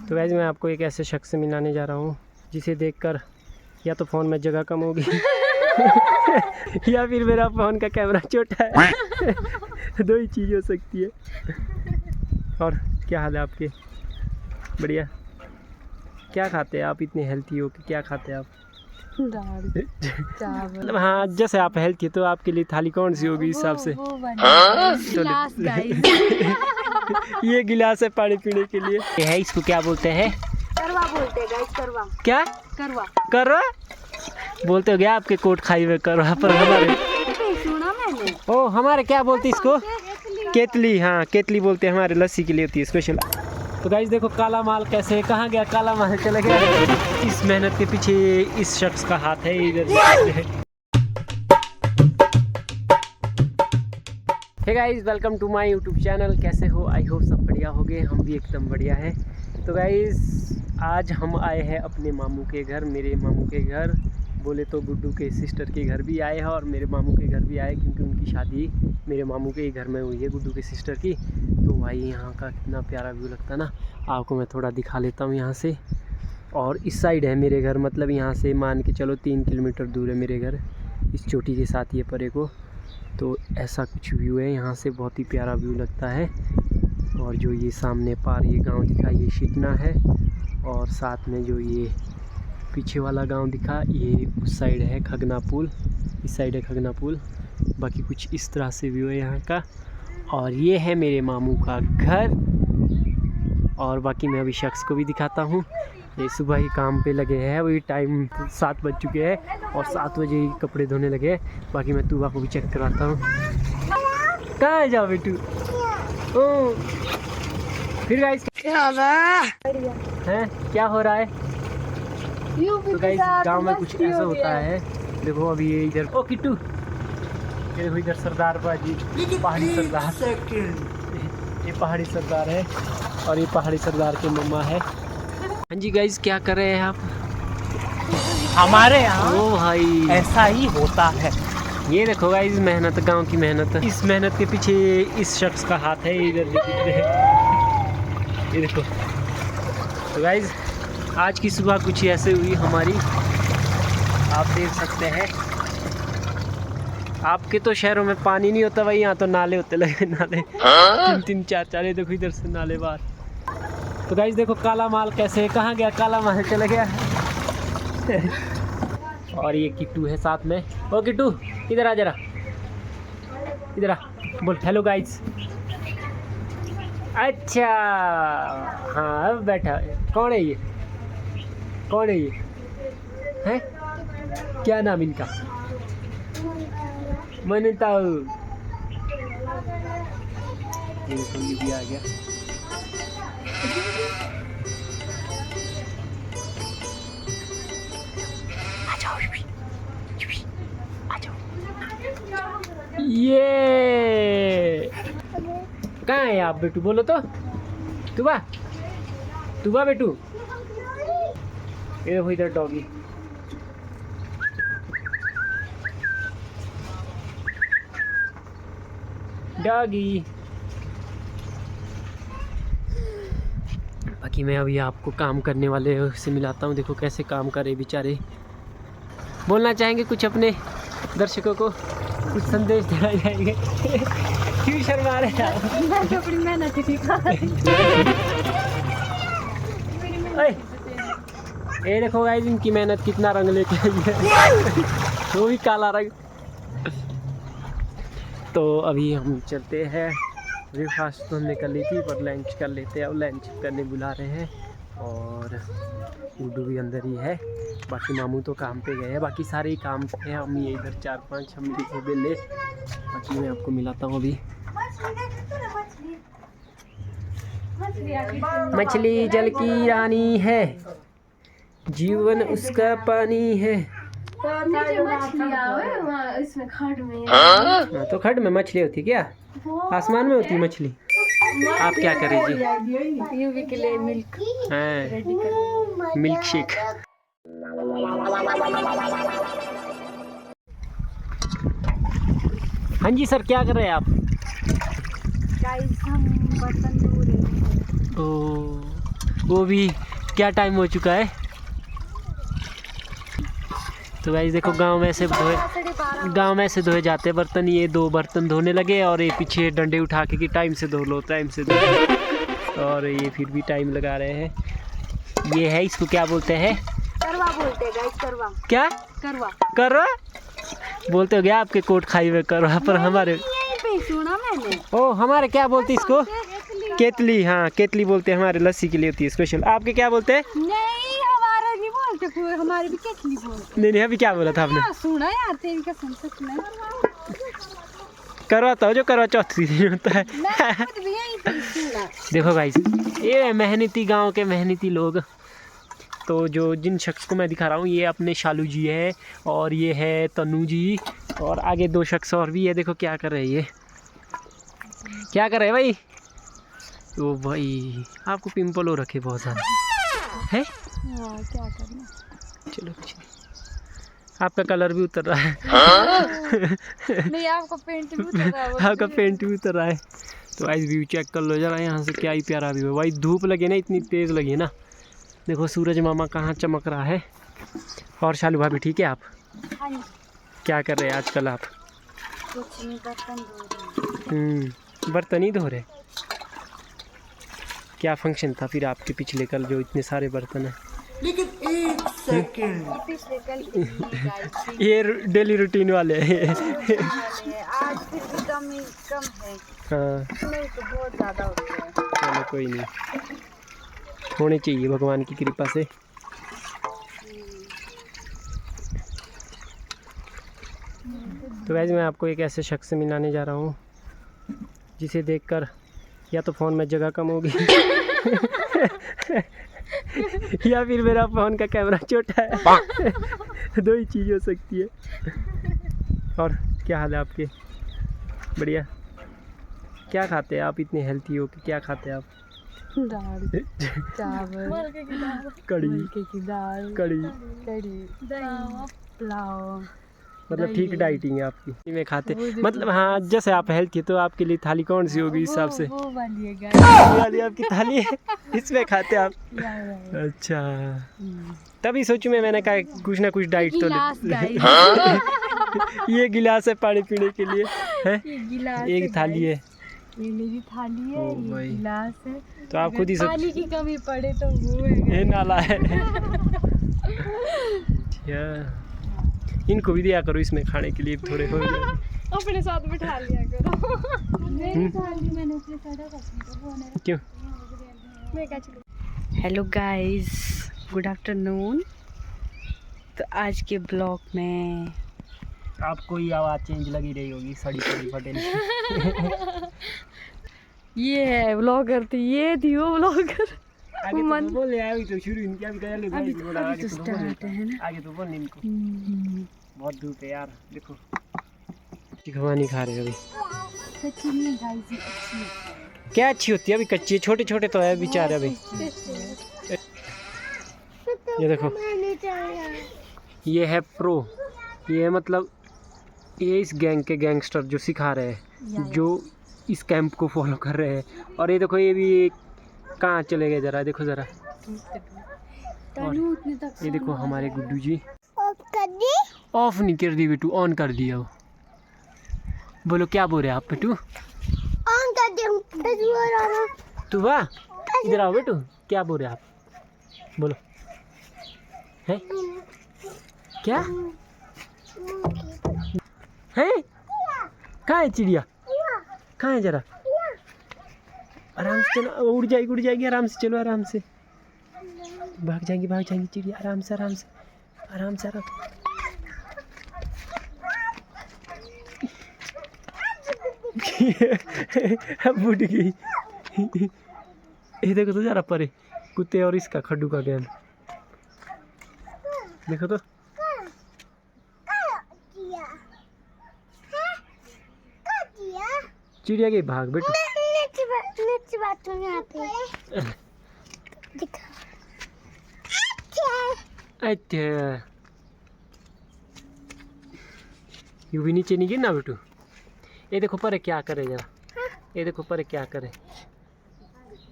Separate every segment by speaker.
Speaker 1: तो वैसे मैं आपको एक ऐसे शख्स से मिलाने जा रहा हूँ जिसे देखकर या तो फ़ोन में जगह कम होगी या फिर मेरा फ़ोन का कैमरा छोटा है। दो ही चीज़ हो सकती है। और क्या हाल है आपके? बढ़िया। क्या खाते हैं आप? इतने हेल्थी हो कि क्या खाते हैं आप?
Speaker 2: दाल चावल।
Speaker 1: मतलब हाँ, जैसे आप हेल्थी तो आपके लिए थाली कौन सी होगी इस हिसाब से?
Speaker 2: गिलास गाइस।
Speaker 1: ये गिलास है पानी पीने के लिए। ये है, इसको क्या बोलते हैं?
Speaker 2: करवा बोलते हैं गाइस। करवा।
Speaker 1: क्या?
Speaker 2: करवा।
Speaker 1: करवा बोलते हो गया आपके कोट खाई हुए करवा, पर हमारे
Speaker 2: सुना मैंने।
Speaker 1: ओ हमारे क्या बोलते इसको? केतली। हाँ केतली बोलते हैं, हमारे लस्सी के लिए होती है स्पेशल। तो गाइस देखो काला माल कैसे, कहाँ गया काला माल? चला गया। इस मेहनत के पीछे इस शख्स का हाथ है। इधर hey guys, welcome to my YouTube channel. कैसे हो? आई होप सब बढ़िया हो गए। हम भी एकदम बढ़िया है। तो गाइस आज हम आए हैं अपने मामू के घर, मेरे मामू के घर। बोले तो गुड्डू के सिस्टर के घर भी आए हैं और मेरे मामू के घर भी आए, क्योंकि उनकी शादी मेरे मामू के ही घर में हुई है, गुड्डू के सिस्टर की। तो भाई यहाँ का कितना प्यारा व्यू लगता है ना, आपको मैं थोड़ा दिखा लेता हूँ यहाँ से। और इस साइड है मेरे घर, मतलब यहाँ से मान के चलो 3 किलोमीटर दूर है मेरे घर, इस चोटी के साथ ये परे को। तो ऐसा कुछ व्यू है यहाँ से, बहुत ही प्यारा व्यू लगता है। और जो ये सामने पार ये गांव दिखा, ये शिटना है। और साथ में जो ये पीछे वाला गांव दिखा, ये उस साइड है खगना पुल, इस साइड है खगना पुल। बाकी कुछ इस तरह से व्यू है यहाँ का। और ये है मेरे मामू का घर। और बाकी मैं अभी शख्स को भी दिखाता हूँ। ये सुबह ही काम पे लगे हैं, वही टाइम 7 बज चुके हैं और 7 बजे ही कपड़े धोने लगे हैं। बाकी मैं तुबा को भी चेक कराता हूँ। कहाँ है जाओ बेटू? ओ फिर गाइस क्या है, क्या हो रहा है? तो गाइस गांव में कुछ ऐसा होता है। देखो अभी ये इधर, ओ किट्टू, ये देखो इधर सरदार बाजी, पहाड़ी सरदार। ये पहाड़ी सरदार है और ये पहाड़ी सरदार के मम्मा है। हाँ जी गाइस, क्या कर रहे हैं आप?
Speaker 3: हमारे यहाँ
Speaker 1: ओ भाई
Speaker 3: ऐसा ही होता है।
Speaker 1: ये देखो गाइस मेहनत, गांव की मेहनत। इस मेहनत के पीछे इस शख्स का हाथ है। इधर ये देखो। तो गाइस आज की सुबह कुछ ऐसे हुई हमारी, आप देख सकते हैं। आपके तो शहरों में पानी नहीं होता भाई, यहाँ तो नाले होते लगे, नाले 3-3 4-4। देखो इधर से नाले बाहर। तो गाइस देखो काला माल कैसे, कहाँ गया काला माल? चला गया। और ये किट्टू है साथ में। ओ किट्टू इधर आ जरा, इधर आ, बोल हेलो गाइस। अच्छा हाँ अब बैठा। कौन है ये? कौन है ये? हैं? क्या नाम इनका? मनताऊ। ये भी आ गया। आ जाओ आ जाओ। ये कहाँ है आप बेटू? बोलो तो। तुबा तुबा बेटू, ये देखो इधर डॉगी। डॉगी। बाकी मैं अभी आपको काम करने वाले से मिलाता हूँ। देखो कैसे काम करे बेचारे। बोलना चाहेंगे कुछ अपने दर्शकों को? कुछ संदेश देना चाहेंगे? क्यों शर्मा रहे हैं आप?
Speaker 2: मैं तो अपनी मेहनत दिखा रही
Speaker 1: हूँ। ये देखो गाइस इनकी मेहनत कितना रंग लेके आई है। वो भी काला रंग। तो अभी हम चलते हैं। ब्रेकफास्ट तो हमने कर ली थी, पर लंच कर लेते हैं। अब लंच करने बुला रहे हैं और गुड्डू भी अंदर ही है। बाकी मामू तो काम पे गए हैं, बाकी सारे ही काम पे हैं। हम ये इधर 4-5 हम इधर बेले। बाकी मैं आपको मिलाता हूँ अभी। मछली जल की रानी है, जीवन उसका पानी है।
Speaker 2: इसमें खड में।
Speaker 1: हाँ तो खड में मछली होती क्या? आसमान में होती मछली। आप क्या करें जी?
Speaker 2: यूवी के लिए मिल्क रेडी कर,
Speaker 1: मिल्क शेक। हाँ जी सर, क्या कर रहे हैं आप?
Speaker 2: गाइस हम बर्तन धो रहे हैं।
Speaker 1: ओ वो भी क्या टाइम हो चुका है। तो गाइस देखो गांव में से धोए जाते हैं बर्तन। ये 2 बर्तन धोने लगे और ये पीछे डंडे उठा के कि टाइम से धो लो, टाइम से धो लो। और ये फिर भी टाइम लगा रहे हैं। ये है, इसको क्या बोलते हैं?
Speaker 2: करवा बोलते हैं गाइस, करवा।
Speaker 1: क्या?
Speaker 2: करवा।
Speaker 1: करवा बोलते हो गया आपके कोट खाई हुए करवा, पर हमारे
Speaker 2: सुना मैंने।
Speaker 1: ओ हमारे क्या बोलते इसको? केतली। हाँ केतली बोलते हैं, हमारे लस्सी के लिए होती है स्पेशल। आपके क्या बोलते हैं?
Speaker 2: नहीं हमारा नहीं बोलते, हमारे भी केतली बोलते।
Speaker 1: नहीं अभी क्या बोला था आपने?
Speaker 2: सुना यार, तेरी कसम से सुना।
Speaker 1: करवाता हो जो करवा चौथ दिन होता है। देखो गाइस, ये मेहनती गांव के मेहनती लोग। तो जो जिन शख्स को मैं दिखा रहा हूँ, ये अपने शालू जी है और ये है तनु जी, और आगे 2 शख्स और भी है। देखो क्या कर रहे हैं ये, क्या कर रहे हैं भाई? ओ भाई आपको पिंपल हो रखे बहुत सारे है।
Speaker 2: क्या करना,
Speaker 1: चलो कुछ नहीं, आपका कलर भी उतर रहा है।
Speaker 2: नहीं आपका पेंट भी उतर रहा है।
Speaker 1: आपका पेंट भी उतर रहा है। तो आज व्यू चेक कर लो जरा यहाँ से, क्या ही प्यारा व्यू है भाई। धूप लगे ना, इतनी तेज़ लगी है ना। देखो सूरज मामा कहाँ चमक रहा है। और शालू भाभी ठीक है आप?
Speaker 2: हाँ जी।
Speaker 1: क्या कर रहे हैं आजकल आप?
Speaker 2: कुछ नहीं, बर्तन धो रहे।
Speaker 1: बर्तन ही धो रहे। क्या फंक्शन था फिर आपके पिछले कल जो इतने सारे बर्तन हैं?
Speaker 3: लेकिन 1 सेकंड,
Speaker 2: पिछले कल
Speaker 1: ये डेली रूटीन वाले हैं।
Speaker 2: आज फिर भी कम है।
Speaker 1: हाँ
Speaker 2: नहीं तो बहुत ज़्यादा हो गया है।
Speaker 1: चलो कोई नहीं, होने चाहिए भगवान की कृपा से। तो वैसे मैं आपको एक ऐसे शख्स से मिलाने जा रहा हूँ जिसे देखकर या तो फ़ोन में जगह कम होगी या फिर मेरा फ़ोन का कैमरा छोटा है। 2 ही चीज़ हो सकती है। और क्या हाल है आपके? बढ़िया। क्या खाते हैं आप? इतने हेल्थी हो कि क्या खाते हैं आप?
Speaker 2: दाल, चावल,
Speaker 1: कड़ी,
Speaker 2: की दाल,
Speaker 1: कड़ी,
Speaker 2: दही, पुलाव।
Speaker 1: मतलब ठीक डाइटिंग है आपकी में खाते। मतलब हाँ, जैसे आप हेल्थी तो आपके लिए थाली कौन सी होगी इस हिसाब से?
Speaker 2: वो वाली है
Speaker 1: वाली आपकी थाली है, इसमें खाते आप? अच्छा, तभी सोचूं मैंने कहा कुछ ना कुछ डाइट तो ये गिलास है पानी पीने के लिए है। एक थाली है,
Speaker 2: ये मेरी थाली है, ये गिलास है।
Speaker 1: तो आप खुद ही
Speaker 2: पानी की कमी पड़े तो वो है,
Speaker 1: ये नाला है। इनको भी दिया करो इसमें खाने के लिए, थोड़े हो जाए।
Speaker 2: अपने साथ बिठा लिया करो। मेरी थाली मैंने उसने सारा कर
Speaker 1: क्यों?
Speaker 2: मैं क्या चलूं। Hello guys, good afternoon. तो आज के ब्लॉग में
Speaker 1: आपको ही आवाज़ चेंज लगी रही होगी, सड़ी सड़ी पटेल।
Speaker 2: ये है ब्लॉगर, थी ये थी वो ब्लॉगर।
Speaker 1: आगे तो बोले अभी तो शुरू नहीं किया, अभी तो
Speaker 2: अभी तो स्टार्ट है ना।
Speaker 1: आगे तो बोल नहीं इनको। बहुत धूप है यार, देखो खवानी खा रहे हो अभी।
Speaker 2: कच्ची नहीं गाइस, ये अच्छी है।
Speaker 1: क्या अच्छी होती है? अभी कच्ची, छोटे छोटे तो है बेचारे अभी। ये देखो, ये है प्रो, ये मतलब ये इस गैंग के गैंगस्टर जो सिखा रहे हैं, जो इस कैंप को फॉलो कर रहे हैं। और ये देखो, ये भी कहाँ चले गए जरा, देखो जरा। और ये देखो हमारे गुड्डू जी, ऑफ नहीं कर दी बेटू, ऑन कर दिया वो। बोलो क्या बोल रहे हैं आप बेटू?
Speaker 2: ऑन कर दिया।
Speaker 1: तू वाह, इधर आओ बेटू, क्या बोल रहे हैं आप? बोलो है क्या है? कहाँ है चिड़िया? कहाँ है जरा? आराम से चलो, उड़ जाएगी आराम से, चलो आराम से। भाग जाएंगी चिड़िया, आराम से आराम से आराम से। अब उड़ गई। ये देखो तो जरा परे कुत्ते और इसका खड्डू का गेम देखो तो। चिड़िया गई भाग बेटू। अच्छा, यू भी नीचे नहीं गिरना बेटू। ये देखो पर क्या करे जरा, ये देखो पर क्या करे,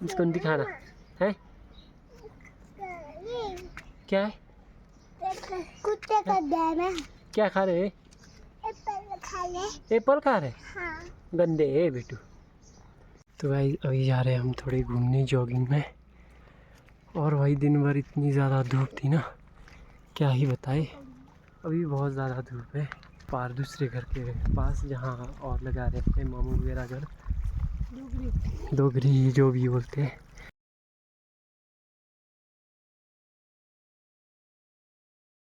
Speaker 1: इसको दिखाना है। क्या है?
Speaker 4: कुत्ते का दाना।
Speaker 1: क्या खा रहे?
Speaker 4: एप्पल खा ले।
Speaker 1: एप्पल खा रहे?
Speaker 4: हाँ।
Speaker 1: गंदे है बेटू। तो भाई अभी जा रहे हैं हम थोड़ी घूमने जॉगिंग में। और भाई दिन भर इतनी ज़्यादा धूप थी ना, क्या ही बताए। अभी बहुत ज़्यादा धूप है। पार दूसरे घर के पास जहाँ और लगा रहे थे मामू वगैरह घर, डोगरी जो भी बोलते हैं,